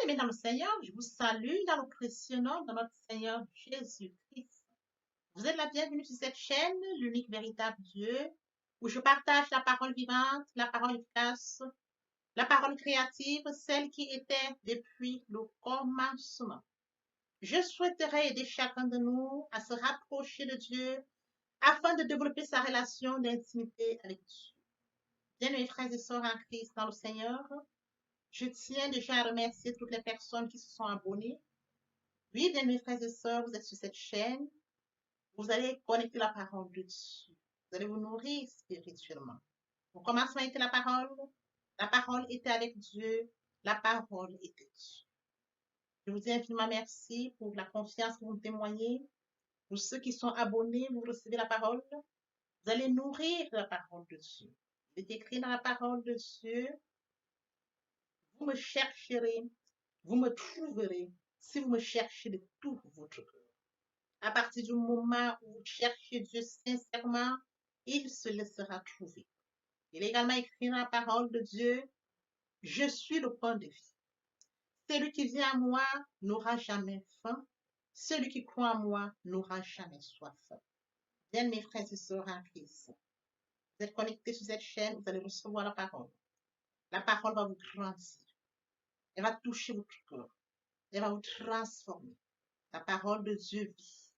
Bien-aimés dans le Seigneur, je vous salue dans le précieux nom de notre Seigneur Jésus-Christ. Vous êtes la bienvenue sur cette chaîne, l'unique véritable Dieu, où je partage la parole vivante, la parole efficace, la parole créative, celle qui était depuis le commencement. Je souhaiterais aider chacun de nous à se rapprocher de Dieu afin de développer sa relation d'intimité avec Dieu. Bien-aimés frères et sœurs en Christ dans le Seigneur, je tiens déjà à remercier toutes les personnes qui se sont abonnées. Oui, bien mes frères et sœurs, vous êtes sur cette chaîne. Vous allez connecter la parole de Dieu. Vous allez vous nourrir spirituellement. Au commencement était la parole. La parole était avec Dieu. La parole était Dieu. Je vous dis infiniment merci pour la confiance que vous me témoignez. Pour ceux qui sont abonnés, vous recevez la parole. Vous allez nourrir la parole de Dieu. Il est écrit dans la parole de Dieu. Vous me chercherez, vous me trouverez si vous me cherchez de tout votre cœur. À partir du moment où vous cherchez Dieu sincèrement, il se laissera trouver. Il est également écrit dans la parole de Dieu, je suis le pain de vie. Celui qui vient à moi n'aura jamais faim. Celui qui croit en moi n'aura jamais soif. Bien, mes frères et sœurs en Christ, vous êtes connectés sur cette chaîne, vous allez recevoir la parole. La parole va vous grandir. Elle va toucher votre cœur. Elle va vous transformer. La parole de Dieu vit.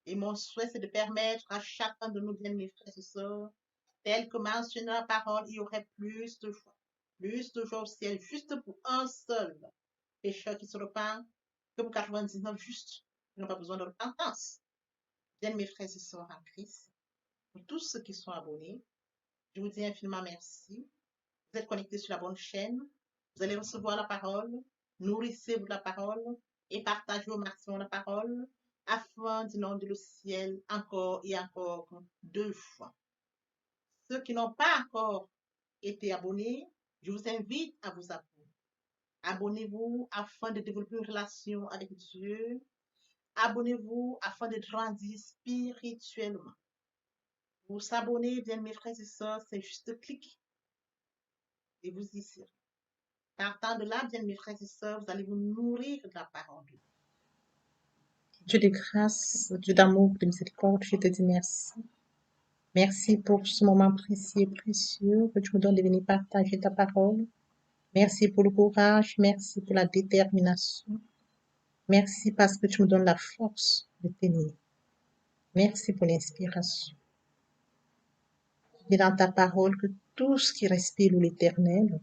Et mon souhait, c'est de permettre à chacun de nous, bien mes frères et sœurs, tel que mentionné la parole, il y aurait plus de joie au ciel, juste pour un seul pécheur qui se repent, que pour 99 justes qui n'ont pas besoin de repentance. Bien mes frères et sœurs en Christ, pour tous ceux qui sont abonnés, je vous dis infiniment merci. Vous êtes connectés sur la bonne chaîne, vous allez recevoir la parole, nourrissez-vous de la parole et partagez au maximum la parole afin d'inonder le ciel encore et encore 2 fois. Ceux qui n'ont pas encore été abonnés, je vous invite à vous abonner. Abonnez-vous afin de développer une relation avec Dieu. Abonnez-vous afin de grandir spirituellement. Pour s'abonner, bien mes frères et sœurs, c'est juste cliquer et vous y serez. Partant de là, bien mes frères et sœurs, vous allez vous nourrir de la parole de Dieu. Dieu de grâce, Dieu d'amour, de miséricorde, je te dis merci. Merci pour ce moment précieux et précieux que tu me donnes de venir partager ta parole. Merci pour le courage, merci pour la détermination. Merci parce que tu me donnes la force de tenir. Merci pour l'inspiration. Et dans ta parole que tout ce qui respire l'éternel,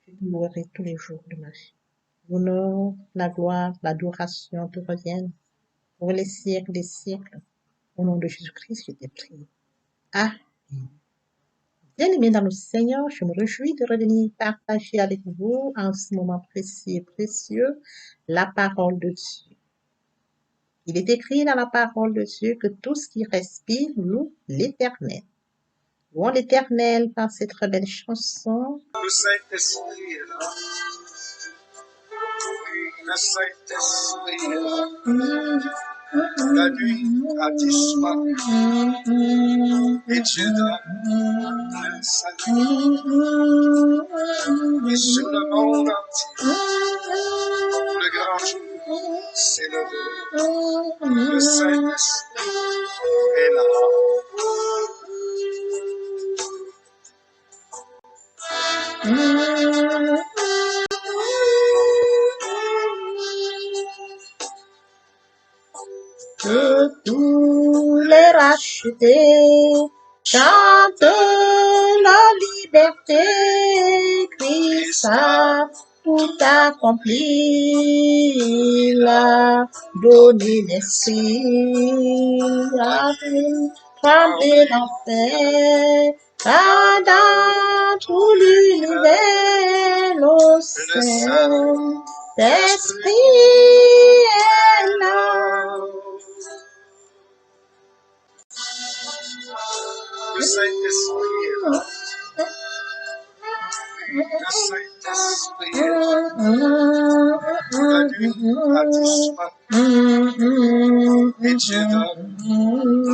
je te louerai tous les jours de ma vie. L'honneur, la gloire, l'adoration te reviennent pour les siècles des siècles. Au nom de Jésus-Christ, je t'ai prié. Amen. Bien-aimés dans le Seigneur, je me réjouis de revenir partager avec vous en ce moment précieux et précieux la parole de Dieu. Il est écrit dans la parole de Dieu que tout ce qui respire loue l'Éternel. Louons l'Éternel par cette très belle chanson. Le Saint-Esprit est là. Le Saint-Esprit est là. La nuit a disparu et Dieu donne le salut. Et sur le monde entier, le grand jour s'est levé. Le Saint-Esprit est là. Que tous les rachetés chantent la liberté, Christ a tout accompli, il a donné l'esprit, a fait trembler l'enfer, car dans tout l'univers, le Saint-Esprit est là. Le Saint-Esprit est là. Le Saint-Esprit est là. La nuit a disparu et Dieu donne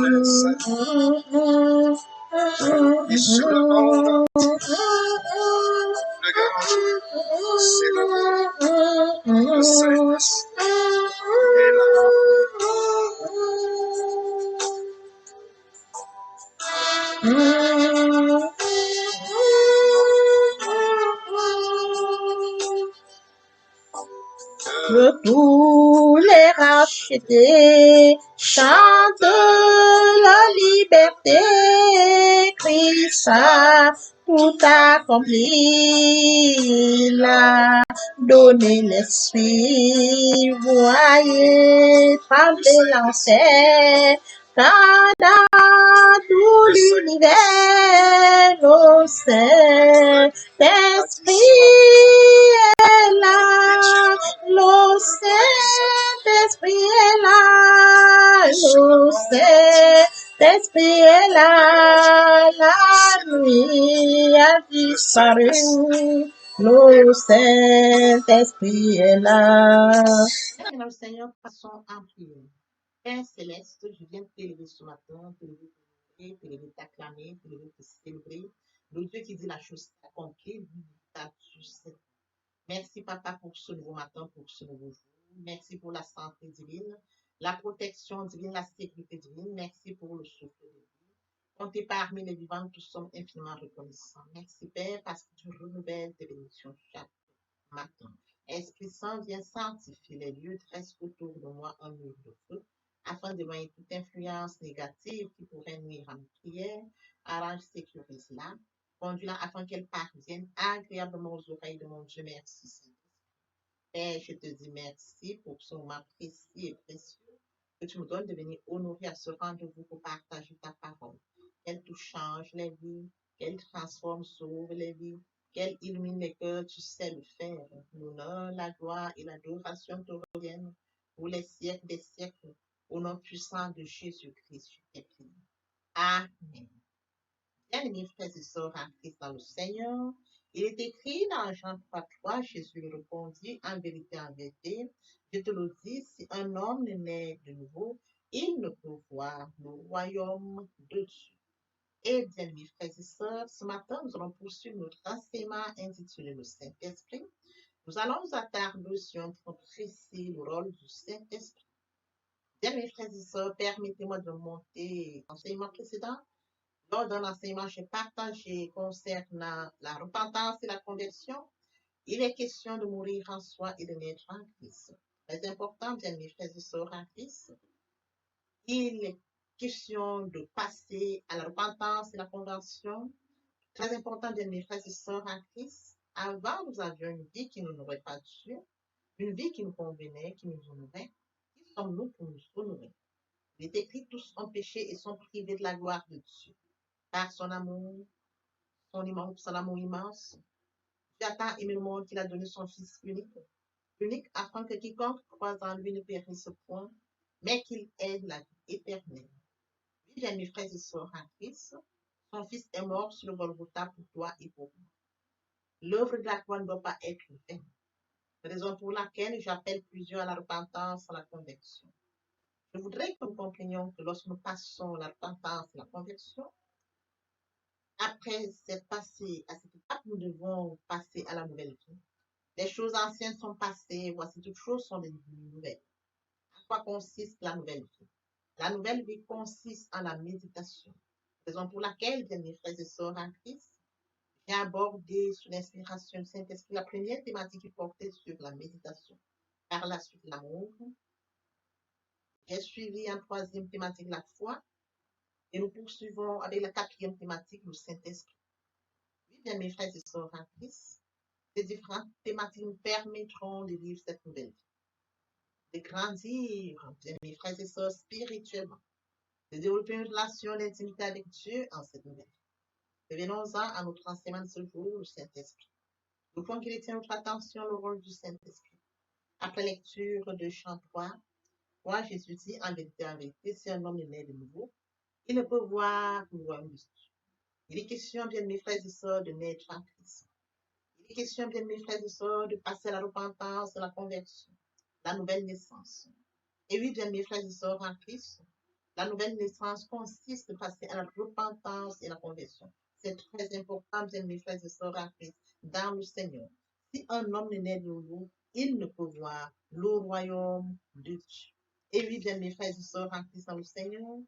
le salut. Et sur le monde entier, le grand jour s'est levé. que tous les rachetés chantent la liberté. Christ a tout accompli, là. Donnez l'esprit, voyez trembler l'enfer, car dans tout l'univers, nos Saint-Esprit est là, le Saint-Esprit est là, le Saint-Esprit est là, la nuit a disparu. Le Saint-Esprit est là. Maintenant, Seigneur, passons en prière. Père céleste, je viens t'élever ce matin, t'élever, t'acclamer, t'élever, te célébrer. Le Dieu qui dit la chose accomplie, lui, t'as tout fait. Merci, Papa, pour ce nouveau matin, pour ce nouveau jour. Merci pour la santé divine, la protection divine, la sécurité divine. Merci pour le souffle de vie. Quand tu es parmi les vivants, nous sommes infiniment reconnaissants. Merci, Père, parce que tu renouvelles tes bénédictions chaque matin. Esprit Saint, viens sanctifier les lieux, dresse autour de moi un mur de feu, afin de d'éloigner toute influence négative qui pourrait nuire à mes prières. Arrange, sécurise-la, conduis-la afin qu'elle parvienne agréablement aux oreilles de mon Dieu. Merci, Seigneur. Père, je te dis merci pour ce moment précis et précieux que tu me donnes de venir honorer à ce rendez-vous pour partager ta parole. Qu'elle tout change les vies, qu'elle transforme, sauve les vies, qu'elle illumine les cœurs, tu sais le faire. L'honneur, la gloire et l'adoration te reviennent pour les siècles des siècles. Au nom puissant de Jésus-Christ, je t'ai prié. Amen. Bien-aimés frères et sœurs en Christ dans le Seigneur, il est écrit dans Jean 3:3, Jésus lui répondit, en vérité, je te le dis, si un homme n'est né de nouveau, il ne peut voir le royaume de Dieu. Et bien, mes frères et sœurs, ce matin, nous allons poursuivre notre enseignement intitulé le Saint-Esprit. Nous allons nous attarder sur un point précis, le rôle du Saint-Esprit. Bien, mes frères et sœurs, permettez-moi de monter l'enseignement précédent. Lors d'un enseignement, j'ai partagé concernant la repentance et la conversion. Il est question de mourir en soi et de naître en Christ. Très important, bien mes frères et sœurs en Christ. Il est question de passer à la repentance et la conversion. Très important, bien mes frères et sœurs en Christ. Avant, nous avions une vie qui ne nous aurait pas Dieu, une vie qui nous convenait, qui nous honorait. Qui sommes-nous pour nous honorer? Il est écrit, tous ont péché et sont privés de la gloire de Dieu. Par son amour immense, Dieu a tant aimé le monde qu'il a donné son Fils unique afin que quiconque croise en lui ne périsse point, mais qu'il ait la vie éternelle. Oui, bien mes frères et sœurs en Christ, son Fils est mort sur le Golgotha pour toi et pour moi. L'œuvre de la croix ne doit pas être vaine. Raison pour laquelle j'appelle plusieurs à la repentance, à la conversion. Je voudrais que nous comprenions que lorsque nous passons la repentance et la conversion, après cette passé à cette étape, nous devons passer à la nouvelle vie. Les choses anciennes sont passées, voici toutes choses sont devenues nouvelles. À quoi consiste la nouvelle vie? La nouvelle vie consiste en la méditation. Raison pour laquelle, bien mes frères et sœurs en Christ, j'ai abordé sous l'inspiration du Saint-Esprit la première thématique qui portait sur la méditation. Par la suite, l'amour. J'ai suivi en troisième thématique la foi. Et nous poursuivons avec la quatrième thématique, le Saint-Esprit. Oui, bien mes frères et sœurs en Christ, ces différentes thématiques nous permettront de vivre cette nouvelle vie, de grandir, bien mes frères et sœurs, spirituellement, de développer une relation d'intimité avec Dieu en cette nouvelle vie. Revenons-en à notre enseignement de ce jour, le Saint-Esprit. Le point qui retient notre attention, le rôle du Saint-Esprit. Après lecture de Jean 3, Jésus dit, en vérité, si un homme est né de nouveau, il ne peut voir le royaume de Dieu. Il est question, bien mes frères et sœurs, de naître en Christ. Il est question, bien mes frères et sœurs, de passer à la repentance, à la conversion, la nouvelle naissance. Et oui, bien mes frères et sœurs en Christ, la nouvelle naissance consiste à passer à la repentance et la conversion. C'est très important, bien mes frères et sœurs en Christ, dans le Seigneur. Si un homme est né de nouveau, il ne peut voir le royaume de Dieu. Et oui, bien mes frères et sœurs en Christ, dans le Seigneur,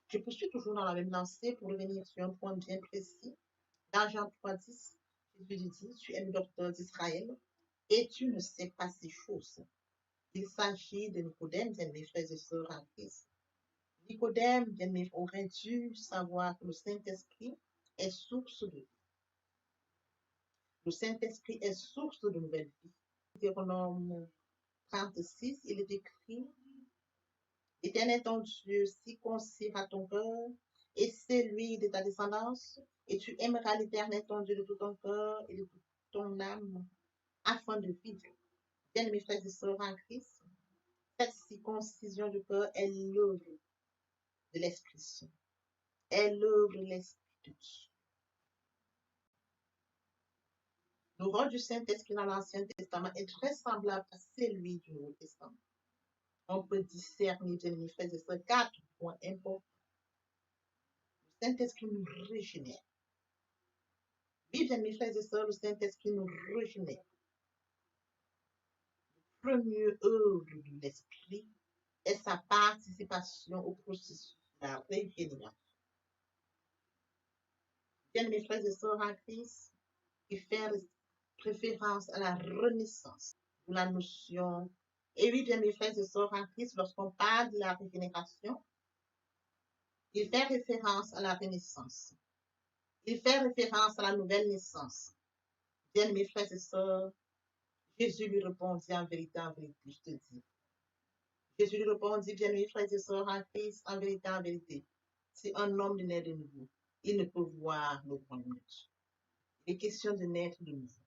je poursuis toujours dans la même lancée pour revenir sur un point bien précis. Dans Jean 3:10, Jésus dit, tu es le docteur d'Israël et tu ne sais pas ces choses. Il s'agit de Nicodème, bien-aimés frères et sœurs en Christ. Nicodème, bien-aimé, aurait dû savoir que le Saint-Esprit est source de vie. Le Saint-Esprit est source de nouvelle vie. Deutéronome 36, il est écrit: Éternel ton Dieu circoncira ton cœur et celui de ta descendance, et tu aimeras l'Éternel ton Dieu de tout ton cœur et de toute ton âme, afin de vivre. Bien, mes frères et sœurs en Christ, cette circoncision du cœur est l'œuvre de l'Esprit Saint, est l'œuvre de l'Esprit de Dieu. Le rôle du Saint-Esprit dans l'Ancien Testament est très semblable à celui du Nouveau Testament. On peut discerner, bien, mes frères et sœurs, 4 points importants. Le Saint-Esprit nous régénère. Oui, bien, mes frères et sœurs, le Saint-Esprit nous régénère. La première œuvre de l'Esprit est sa participation au processus de la régénération. Bien, mes frères et sœurs en Christ, qui fait référence à la renaissance de la notion. Et oui, bien, mes frères et sœurs en Christ, lorsqu'on parle de la régénération, il fait référence à la renaissance. Il fait référence à la nouvelle naissance. Bien, mes frères et sœurs, Jésus lui répondit: en vérité, je te dis. Jésus lui répondit: bien, mes frères et sœurs en Christ, en vérité, si un homme n'est de nouveau, il ne peut voir le royaume de Dieu. Il est question de naître de nouveau.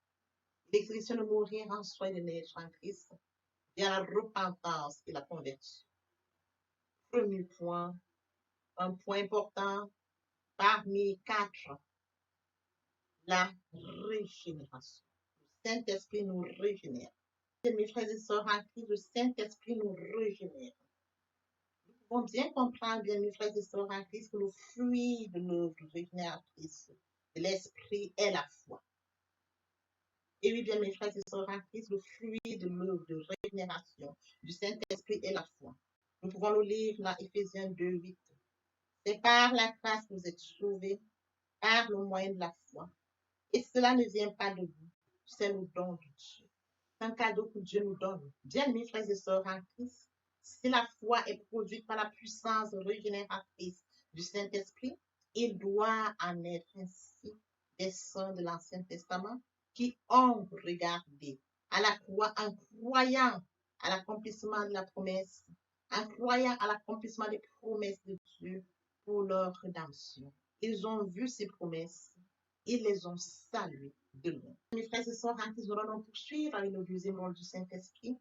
Il est question de mourir en soi et de naître en Christ, via la repentance et la conversion. Premier point, un point important parmi 4, la régénération. Le Saint-Esprit nous régénère. Mes frères et sœurs en Christ, le Saint-Esprit nous régénère. Nous pouvons bien comprendre, bien, mes frères et sœurs en Christ, que le fruit de l'œuvre régénératrice de l'Esprit est la foi. Et oui, bien, mes frères et sœurs en Christ, le fruit de l'œuvre de régénération du Saint-Esprit est la foi. Nous pouvons le lire dans Éphésiens 2, 8. C'est par la grâce que vous êtes sauvés, par le moyen de la foi. Et cela ne vient pas de vous, c'est le don de Dieu. C'est un cadeau que Dieu nous donne. Bien, mes frères et sœurs en Christ, si la foi est produite par la puissance régénératrice du Saint-Esprit, il doit en être ainsi des saints de l'Ancien Testament qui ont regardé à la croix en croyant à l'accomplissement de la promesse, en croyant à l'accomplissement des promesses de Dieu pour leur rédemption. Ils ont vu ces promesses, ils les ont saluées de loin. Mes frères et sœurs, nous allons poursuivre avec le deuxième rôle du Saint-Esprit.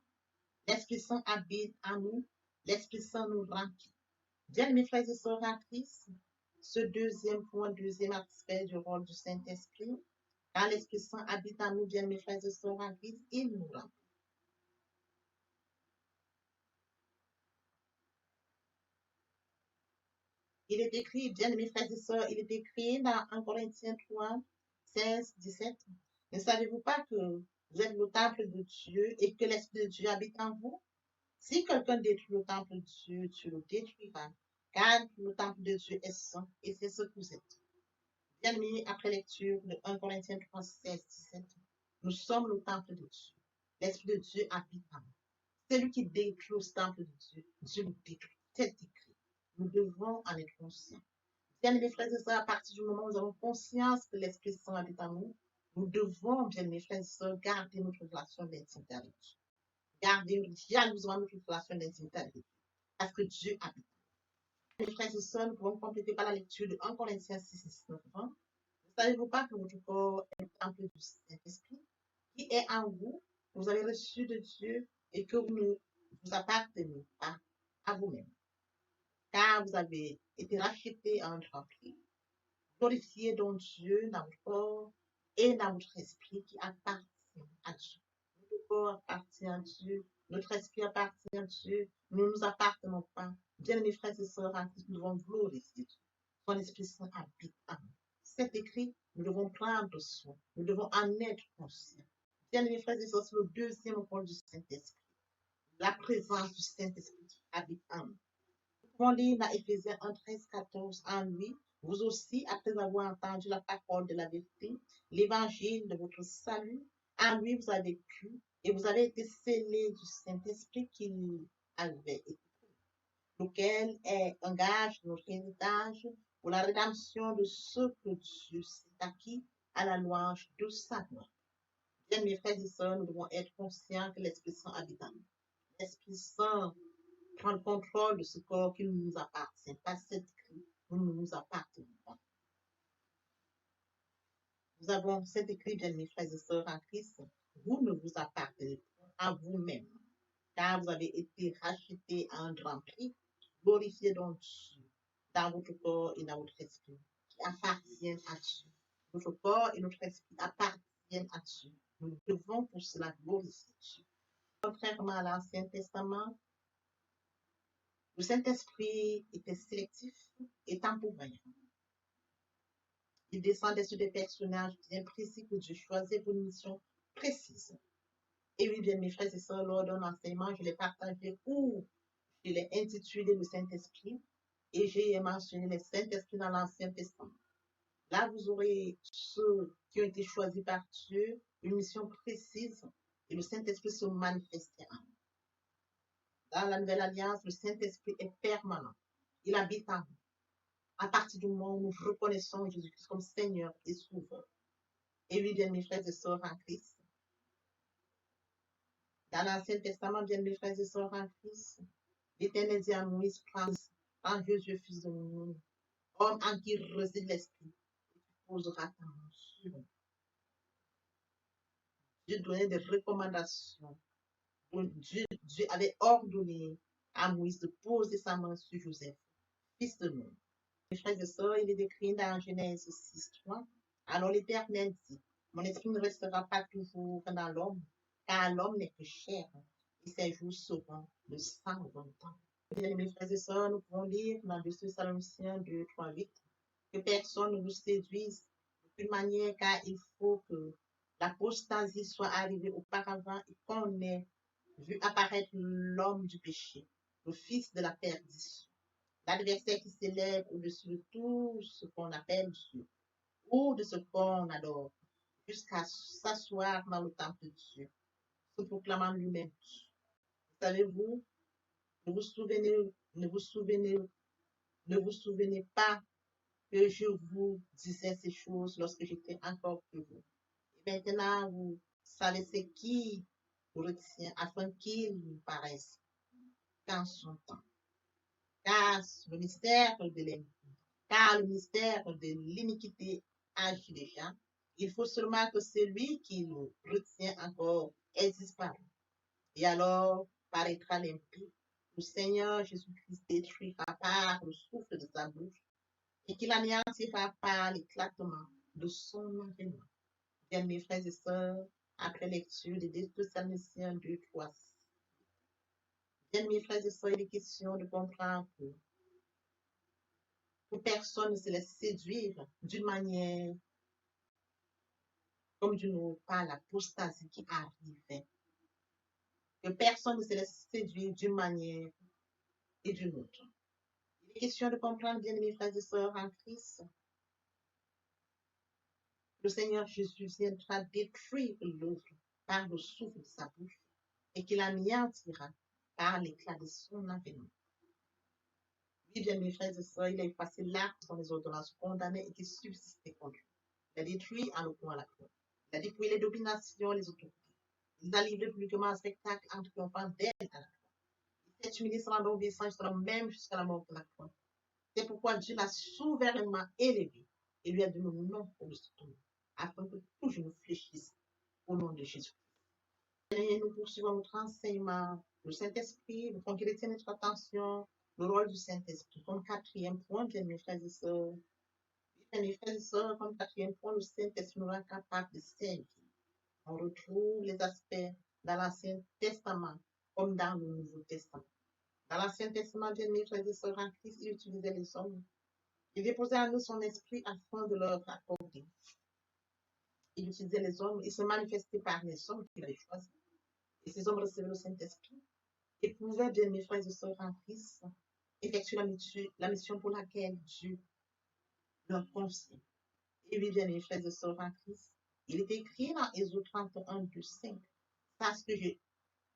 L'Esprit Saint habite en nous, l'Esprit Saint nous remplit. Bien, mes frères et sœurs en Christ, ce deuxième point, deuxième aspect du rôle du Saint-Esprit, quand l'Esprit Saint habite en nous, bien, mes frères et sœurs en Christ, il nous remplit. Il est écrit, bien, mes frères et sœurs, il est écrit dans 1 Corinthiens 3, 16, 17. Ne savez-vous pas que vous êtes le temple de Dieu et que l'Esprit de Dieu habite en vous? Si quelqu'un détruit le temple de Dieu, tu le détruiras, car le temple de Dieu est saint et c'est ce que vous êtes. Bien mis après lecture de 1 Corinthiens 3, 16, 17. Nous sommes le temple de Dieu. L'Esprit de Dieu habite en nous. Celui qui détruit le temple de Dieu, Dieu le détruit. C'est écrit. Nous devons en être conscients. Bien, mes frères et sœurs, à partir du moment où nous avons conscience que l'Esprit Saint habite en nous, nous devons, bien, mes frères et sœurs, garder notre relation d'intimité avec Dieu. Garder jalousement notre relation d'intimité avec Dieu. Parce que Dieu habite. Mes frères et sœurs, nous pouvons compléter par la lecture de 1 Corinthiens 6, 19. Ne savez-vous pas que votre corps est le temple du Saint-Esprit qui est en vous, que vous avez reçu de Dieu et que vous ne vous appartenez pas à vous-même? Car vous avez été rachetés à un grand prix. Glorifiez donc Dieu dans votre corps et dans votre esprit qui appartient à Dieu. Notre corps appartient à Dieu, notre esprit appartient à Dieu, nous ne nous appartenons pas. Bien, mes frères et sœurs, nous devons glorifier Dieu. Son Esprit Saint habite en nous. C'est écrit, nous devons prendre soin, nous devons en être conscients. Bien, mes frères et sœurs, c'est le deuxième rôle du Saint-Esprit. La présence du Saint-Esprit qui habite en nous. Nous pouvons lire dans Éphésiens 1, 13, 14, en lui, vous aussi, après avoir entendu la parole de la vérité, l'évangile de votre salut, En lui, vous avez cru et vous avez été scellés du Saint-Esprit qu'il avait été, lequel est un gage de notre héritage pour la rédemption de ce que Dieu s'est acquis à la louange de sa gloire. Bien, mes frères et sœurs, nous devons être conscients que l'Esprit Saint habite en nous. L'Esprit Saint prend le contrôle de ce corps qui ne nous appartient pas. Cette cri, nous ne nous appartenons pas. Nous avons cet écrit, bien, mes frères et sœurs en Christ. Vous ne vous appartenez pas à vous-même, car vous avez été rachetés à un grand prix. Glorifiez donc Dieu dans votre corps et dans votre esprit, qui appartiennent à Dieu. Notre corps et notre esprit appartiennent à Dieu. Nous devons pour cela glorifier Dieu. Contrairement à l'Ancien Testament, le Saint-Esprit était sélectif et temporaire. Il descendait sur des personnages bien précis que Dieu choisit pour une mission précise. Et oui, bien, mes frères et sœurs, lors d'un enseignement, je l'ai partagé où je l'ai intitulé le Saint-Esprit et j'ai mentionné le Saint-Esprit dans l'Ancien Testament. Là, vous aurez ceux qui ont été choisis par Dieu, une mission précise, et le Saint-Esprit se manifestait en nous. Dans la Nouvelle Alliance, le Saint-Esprit est permanent. Il habite en nous. À partir du moment où nous reconnaissons Jésus-Christ comme Seigneur et Sauveur. Et oui, bien, mes frères et sœurs en Christ. Dans l'Ancien Testament, bien, mes frères et sœurs en Christ, l'Éternel dit à Moïse, prends Jésus, fils de Nun, homme en qui réside l'Esprit, et tu poseras ta main sur lui. Dieu donnait des recommandations. Dieu avait ordonné à Moïse de poser sa main sur Joseph, fils de Nun. Mes frères et sœurs, il est décrit dans Genèse 6:3. Alors l'Éternel dit, mon esprit ne restera pas toujours dans l'homme, car l'homme n'est que chair, et ses jours seront de 120 ans. Bien, mes frères et sœurs, nous pouvons lire dans 2 Thessaloniciens 2:3-8 que personne ne vous séduise d'aucune manière, car il faut que l'apostasie soit arrivée auparavant et qu'on ait vu apparaître l'homme du péché, le fils de la perdition, l'adversaire qui s'élève au-dessus de tout ce qu'on appelle Dieu ou de ce qu'on adore, jusqu'à s'asseoir dans le temple de Dieu, se proclamant lui-même Dieu. Savez-vous, ne vous souvenez, ne vous souvenez, ne vous souvenez pas que je vous disais ces choses lorsque j'étais encore que vous. Et maintenant, vous savez ce qui vous retient afin qu'il vous paraisse qu'en son temps. Car le mystère de l'iniquité agit déjà. Il faut seulement que celui qui nous retient encore ait disparu. Et alors paraîtra l'impie. Le Seigneur Jésus-Christ détruira par le souffle de sa bouche et qu'il anéantira par l'éclatement de son avènement. Bien, mes frères et sœurs, après lecture des 2 Thessaloniciens 2:3. Bien, mes frères et sœurs, il est question de comprendre que personne ne se laisse séduire d'une manière comme d'une autre par l'apostasie qui arrivait. Que personne ne se laisse séduire d'une manière et d'une autre. Il est question de comprendre, bien, mes frères et sœurs en Christ, le Seigneur Jésus viendra détruire l'autre par le souffle de sa bouche et qu'il anéantira par l'éclat de son avènement. Oui, bien, mes frères et sœurs, il a effacé l'acte dans les ordonnances condamnées et qui subsistaient contre lui. Il a détruit en le point à la croix. Il a dépouillé les dominations, les autorités. Il a livré publiquement un spectacle en triomphant d'elle à la croix. Il s'est humilié sans obéissant même jusqu'à la mort de la croix. C'est pourquoi Dieu l'a souverainement élevé et lui a donné le nom au-dessus de tout, afin que tout genou fléchisse au nom de Jésus. Et nous poursuivons notre enseignement. Le Saint-Esprit, nous faut qu'il retienne notre attention, le rôle du Saint-Esprit. Comme quatrième point, bien, mes frères et sœurs, comme quatrième point, le Saint-Esprit nous rend capable de servir. On retrouve les aspects dans l'Ancien Testament comme dans le Nouveau Testament. Dans l'Ancien Testament, bien, mes frères et sœurs en Christ, il utilisait les hommes. Il déposait en eux son esprit afin de leur accorder. Il utilisait les hommes, il se manifestait par les hommes qu'il avait choisis. Et ces hommes recevaient le Saint-Esprit et pouvaient, bien, mes frères et sœurs en Christ, effectuer la mission pour laquelle Dieu leur confie. Et oui, bien, mes frères et sœurs en Christ, Il est écrit dans Exode 31, 2, 5.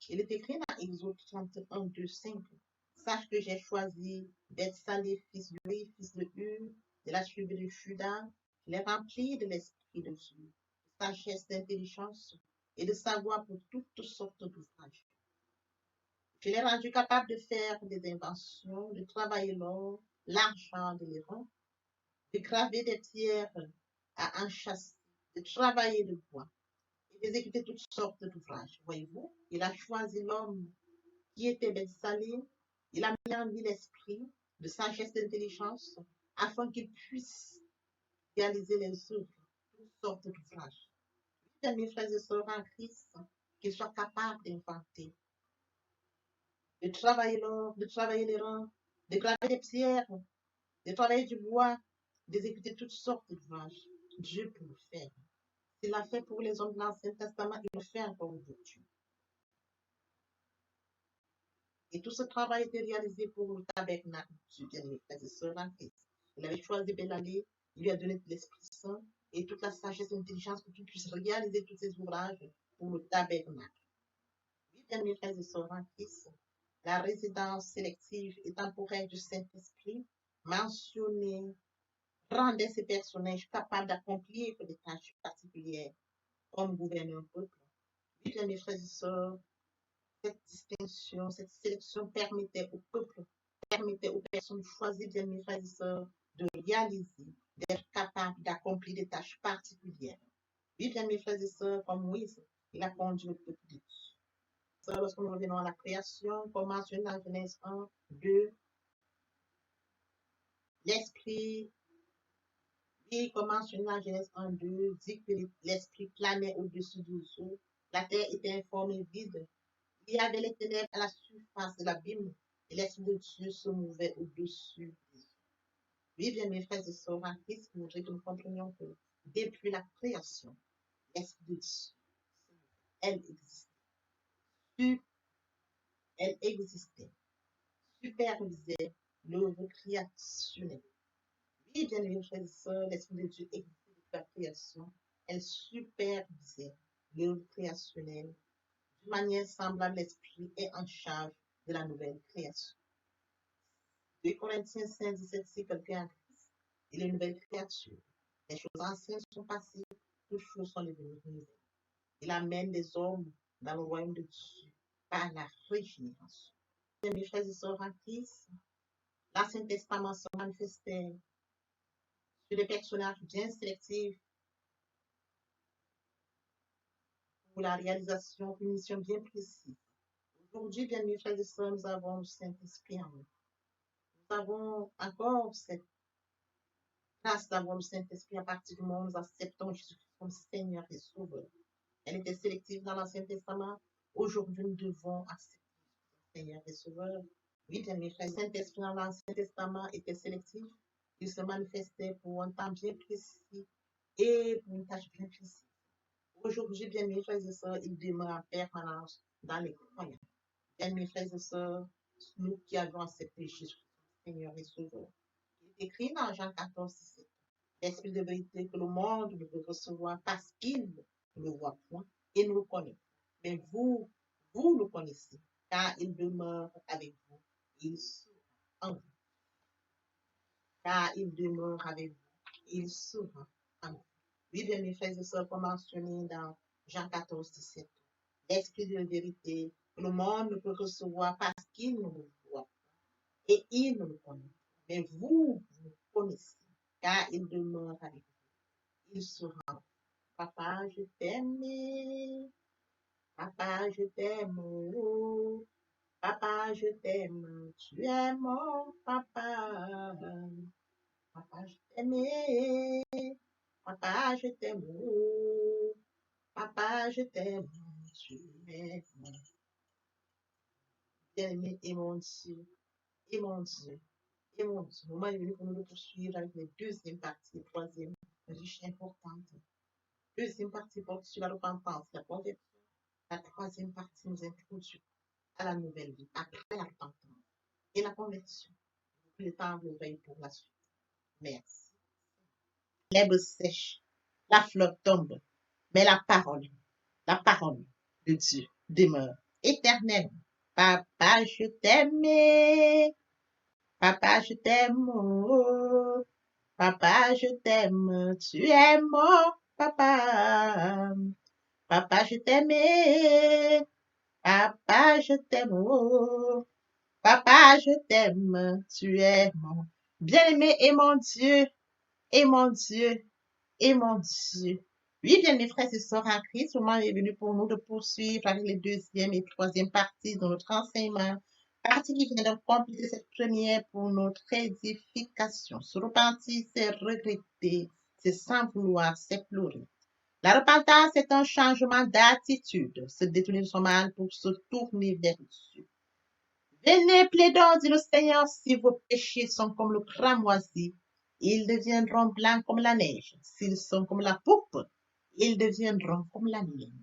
Il est écrit dans Exode 31, 2, 5. Sache que j'ai choisi Bethsalé, fils de Uri, fils de Hur, de la tribu de Juda. Je l'ai rempli de l'esprit de Dieu, de sagesse, d'intelligence et de savoir pour toutes sortes d'ouvrages. Je l'ai rendu capable de faire des inventions, de travailler l'or, l'argent de l'airain, de graver des pierres à enchâsser, de travailler le bois et d'exécuter toutes sortes d'ouvrages. Voyez-vous, il a choisi l'homme qui était Bethsalé, il a mis en lui l'esprit de sagesse et d'intelligence afin qu'il puisse réaliser les œuvres, toutes sortes d'ouvrages. Mes frères et sœurs en Christ, qu'il soit capable d'inventer, de travailler l'or, de travailler les reins, de graver des pierres, de travailler du bois, d'exécuter toutes sortes d'ouvrages. Dieu peut le faire. S'il l'a fait pour les hommes de l'Ancien Testament, il le fait encore aujourd'hui. Et tout ce travail était réalisé pour le tabernacle, mes frères et sœurs en Christ. Il avait choisi Bélalé, il lui a donné l'Esprit Saint et toute la sagesse et l'intelligence pour qu'il puisse réaliser tous ces ouvrages pour le tabernacle. Oui, bien, mes frères et sœurs en Christ, la résidence sélective et temporaire du Saint-Esprit mentionnée rendait ces personnages capables d'accomplir des tâches particulières comme gouverner un peuple. Oui, bien, mes frères et sœurs, cette distinction, cette sélection permettait au peuple, permettait aux personnes choisies, bien mes frères et sœurs, de réaliser, d'être capables d'accomplir des tâches particulières. Oui, bien mes frères et sœurs, comme Moïse, il a conduit le peuple de Dieu. Lorsque nous revenons à la création, comme mentionné dans Genèse 1, 2, l'esprit, et comme mentionné dans Genèse 1, 2, dit que l'esprit planait au-dessus du eaux, la terre était informe et vide. Il y avait les ténèbres à la surface de l'abîme et l'Esprit de Dieu se mouvait au-dessus des eaux. Oui, bien, mes frères et sœurs en Christ, je voudrais que nous comprenions que depuis la création, l'Esprit de Dieu, elle existait. Elle existait, supervisait l'œuvre créationnelle. Oui, bien, mes frères et sœurs, l'Esprit de Dieu existait depuis la création. Elle supervisait l'œuvre créationnelle. De manière semblable, l'Esprit est en charge de la nouvelle création. 2 Corinthiens 5, 17, c'est quelqu'un en Christ. Il est une nouvelle créature. Les choses anciennes sont passées, toutes choses sont devenues nouvelles. Il amène des hommes dans le royaume de Dieu par la régénération. Mes frères et sœurs en Christ, l'Ancien Testament se manifestait sur des personnages bien sélectifs pour la réalisation d'une mission bien précise. Aujourd'hui, bien mes frères et sœurs, nous avons le Saint-Esprit en nous. Nous avons encore cette grâce d'avoir le Saint-Esprit à partir du moment où nous acceptons Jésus-Christ comme Seigneur et Sauveur. Elle était sélective dans l'Ancien Testament. Aujourd'hui, nous devons accepter Seigneur et Sauveur. Oui, bien mes frères, le Saint-Esprit dans l'Ancien Testament était sélectif. Il se manifestait pour un temps bien précis et pour une tâche bien précise. Aujourd'hui, bien mes frères et sœurs, il demeure en permanence dans les croyants. Bien mes frères et sœurs, nous qui avons accepté Jésus, Seigneur et Sauveur. Il est écrit dans Jean 14, 17. L'esprit de vérité que le monde ne peut recevoir parce qu'il ne le voit point et ne le connaît. Mais vous le connaissez, car il demeure avec vous. Il sera en vous. Car il demeure avec vous. Il sera en vous. Oui, bien, mes frères et sœurs, comme mentionné dans Jean 14, 17. L'esprit de vérité que le monde ne peut recevoir parce qu'il ne le voit pas et il ne le connaît. Mais vous le connaissez, car il demeure avec vous. Il sera. Papa, je t'aime. Papa, je t'aime. Oh. Papa, je t'aime. Tu es mon papa. Papa, je t'aime. Papa, je t'aime. Oh. Papa, je t'aime. Tu es mon bien-aimé et mon Dieu. Et mon Dieu. Et mon Dieu. Le moment est venu pour nous le poursuivre avec les deuxième partie, troisième, riche, importante. Deuxième partie porte sur la repentance, la conversion. La troisième partie nous introduit à la nouvelle vie, après la repentance et la conversion. Le temps vous veille pour la suite. Merci. L'herbe sèche, la fleur tombe, Mais la parole de Dieu demeure éternelle. Papa, je t'aime. Papa, je t'aime. Oh. Papa, je t'aime. Tu es mon papa. Papa, je t'aime. Papa, je t'aime. Oh. Papa, je t'aime. Tu es mon bien-aimé et mon Dieu. Et mon Dieu. Et mon Dieu. Oui, bien, mes frères et sœurs en Christ, le moment est venu pour nous de poursuivre avec les deuxième et troisième parties de notre enseignement. Partie qui vient de compléter cette première pour notre édification. Se repentir, c'est regretter, c'est sans vouloir, c'est pleurer. La repentance est un changement d'attitude, se détourner de son mal pour se tourner vers Dieu. Venez, plaidons, dit le Seigneur, si vos péchés sont comme le cramoisi, ils deviendront blancs comme la neige. S'ils sont comme la pourpre, ils deviendront comme la laine.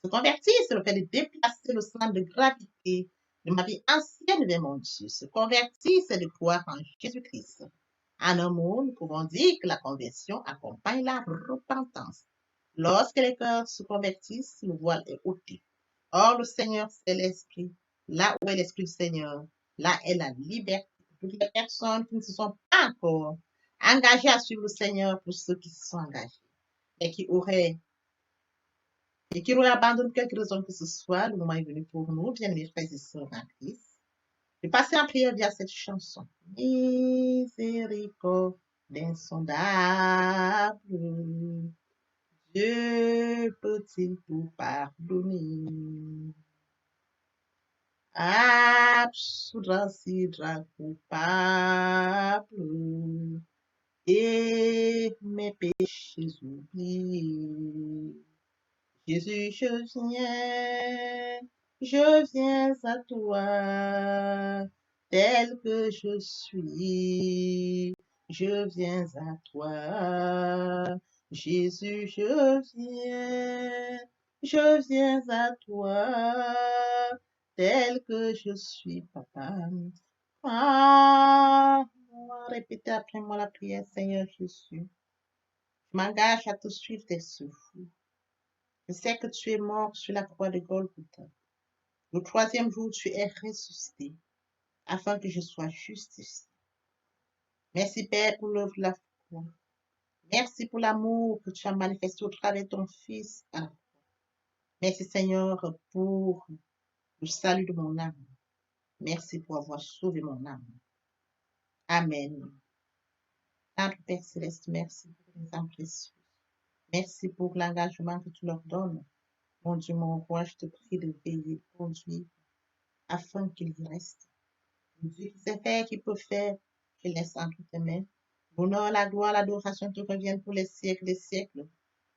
Se convertir, c'est le fait de déplacer le centre de gravité de ma vie ancienne vers mon Dieu. Se convertir, c'est de croire en Jésus-Christ. En un mot, nous pouvons dire que la conversion accompagne la repentance. Lorsque les cœurs se convertissent, le voile est ôté. Or, le Seigneur, c'est l'Esprit. Là où est l'Esprit du Seigneur, là est la liberté. Toutes les personnes qui ne se sont pas encore engagées à suivre le Seigneur, pour ceux qui se sont engagés, et qui auraient abandonné quelque raison que ce soit, le moment est venu pour nous, bien mes frères et sœurs en Christ, de passer en prière via cette chanson. Miséricorde insondable, Dieu peut-il tout pardonner? Absoudra sidra coupable et mes péchés oubliés. Jésus, je viens à toi, tel que je suis. Je viens à toi, Jésus, je viens à toi, tel que je suis, papa. Ah, répétez après moi la prière, Seigneur Jésus. Je m'engage à te suivre tes souffles. Je sais que tu es mort sur la croix de Golgotha. Le troisième jour, tu es ressuscité, afin que je sois justifié. Merci, Père, pour l'œuvre de la foi. Merci pour l'amour que tu as manifesté au travers de ton Fils. Merci, Seigneur, pour le salut de mon âme. Merci pour avoir sauvé mon âme. Amen. Notre Père Céleste, merci pour les âmes précieuses. Merci pour l'engagement que tu leur donnes. Mon Dieu, mon roi, je te prie de veiller, de conduire, afin qu'ils y restent. Dieu qui sait faire, qui peut faire, je laisse entre tes mains. L'honneur, la gloire, l'adoration te reviennent pour les siècles des siècles.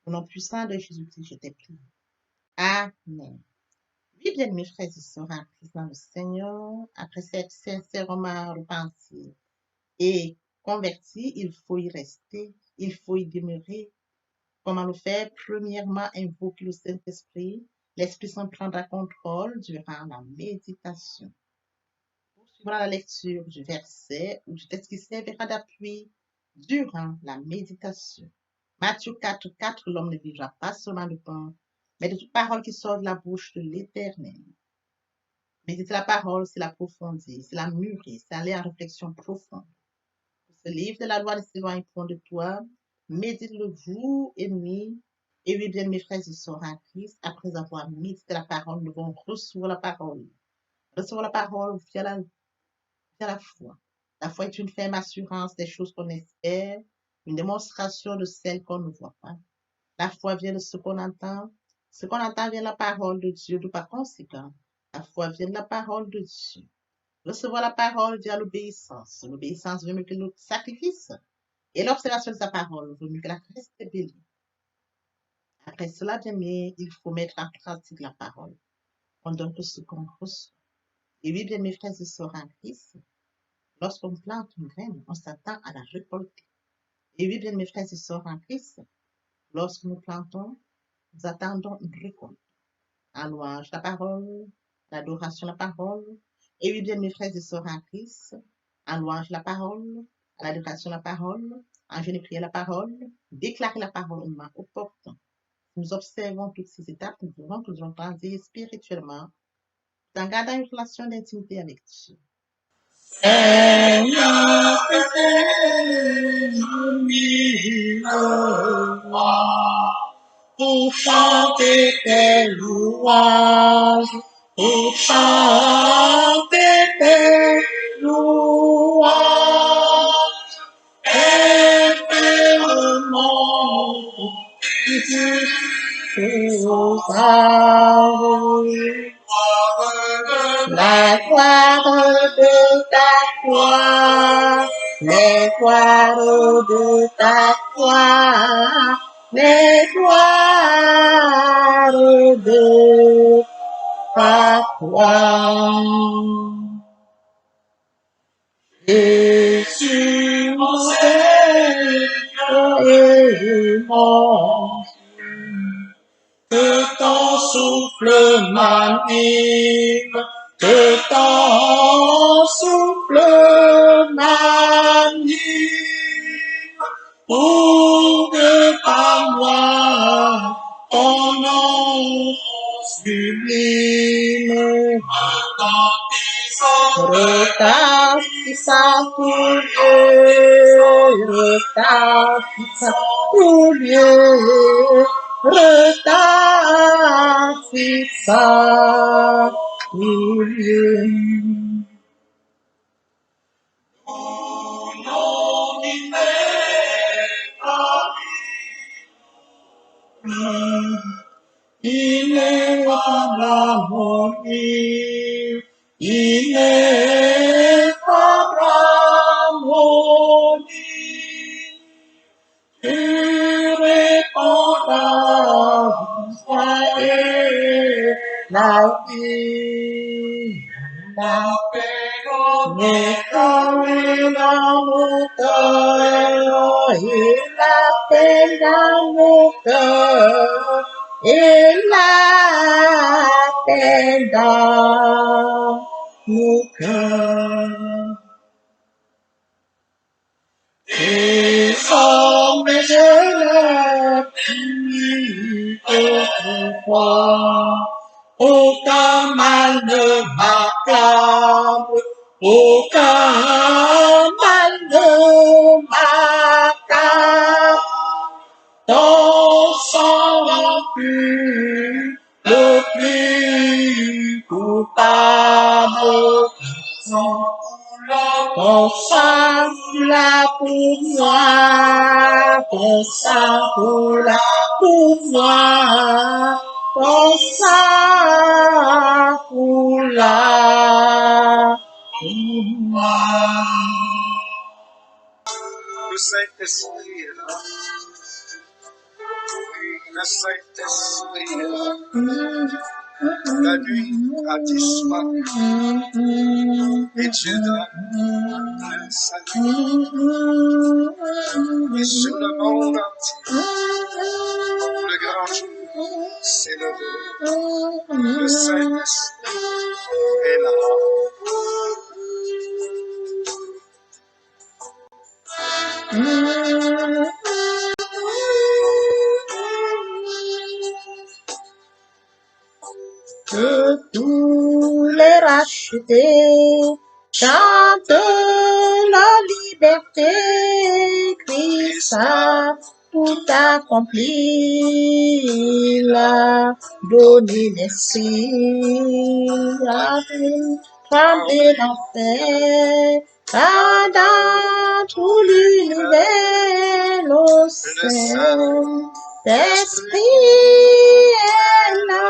Au nom puissant de Jésus-Christ, je t'ai prié. Amen. Oui, bien, mes frères et sœurs en Christ dans le Seigneur, après s'être sincèrement repenti et converti, il faut y rester, il faut y demeurer. Comment le faire? Premièrement, invoquer le Saint-Esprit. L'Esprit Saint prendra contrôle durant la méditation. Poursuivra la lecture du verset ou du texte qui servira d'appui durant la méditation. Matthieu 4:4, l'homme ne vivra pas seulement de pain, mais de toute parole qui sort de la bouche de l'Éternel. Méditer la parole, c'est l'approfondir, c'est la mûrir, c'est aller en réflexion profonde. Ce livre de la loi ne s'éloigne point de toi, médite-le jour et nuit. Et oui, bien, mes frères et sœurs en Christ, après avoir médité la parole, nous devons recevoir la parole. Recevoir la parole via la foi. La foi est une ferme assurance des choses qu'on espère, une démonstration de celles qu'on ne voit pas. La foi vient de ce qu'on entend. Ce qu'on entend vient de la parole de Dieu, de par conséquent. La foi vient de la parole de Dieu. Recevoir la parole via l'obéissance. L'obéissance veut mieux que le sacrifice. Et l'observation de sa parole vaut mieux que la rébellion. Après cela, bien aimé, il faut mettre en pratique la parole. On donne tout ce qu'on reçoit. Et oui, bien mes frères et sœurs en Christ, lorsqu'on plante une graine, on s'attend à la récolter. Et oui, bien mes frères et sœurs en Christ, lorsque nous plantons, nous attendons une récolte. En louange la parole, l'adoration la parole. Et oui, bien mes frères et sœurs en Christ, en louange la parole, l'adoration la parole, en jeûne et prière la parole, déclarer la parole au moment opportun. Nous observons toutes ces étapes, nous pouvons que nous allons grandir spirituellement en gardant une relation d'intimité avec Dieu. Seigneur, pour chanter tes louanges, pour chanter tes louanges, éternellement, la gloire de ta gloire, les gloires de ta gloire, les gloires de ta gloire. Jésus, mon Seigneur et mon que ton souffle m'anime, que ton souffle m'anime, pour que par moi ton nom sublime retentissant tout lieu, retentissant tout lieu, retentissant tout lieu. Ineffable harmonie, ineffable harmonie, irrépondable et la vie, la paix n'est dans mon cœur, et la paix dans mon cœur, et la paix dans mon cœur. Désormais je n'ai plus autrefois, aucun mal ne m'accable, aucun mal ne m'accable. Ton sang pur, le plus coupable, ton sang là pour moi, ton sang là pour moi, ton sang là pour moi. Le Saint-Esprit est là. Le Saint-Esprit est là. La nuit a disparu et Dieu donne un salut. Et sur le monde entier, le grand jour s'est levé. Le Saint-Esprit est là. Que tous les rachetés chantent la liberté, Christ a tout accompli, il a donné l'esprit, a tremblé l'enfer, car dans tout l'univers, le Saint-Esprit est là.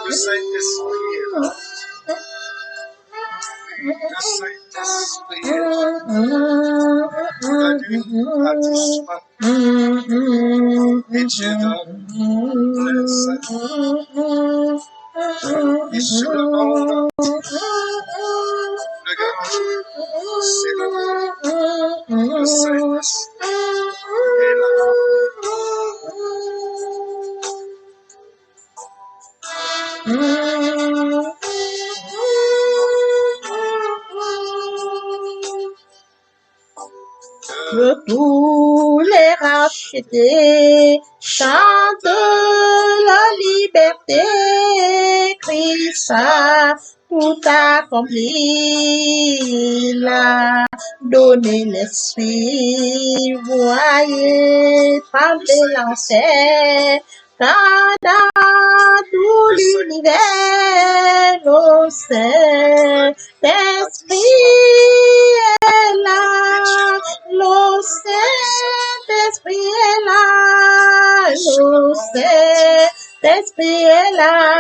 Le Saint-Esprit est là. Le Saint-Esprit est là. La nuit a disparu et Dieu donne un salut. Et sur le monde entier, le grand jour s'est levé. Le Saint-Esprit est là. Que tous les rachetés chantent la liberté. Christ a tout accompli, il a donné l'esprit, voyez, trembler l'enfer, car dans tout l'univers, le Saint-Esprit est là, le Saint-Esprit est là, le Saint-Esprit est là,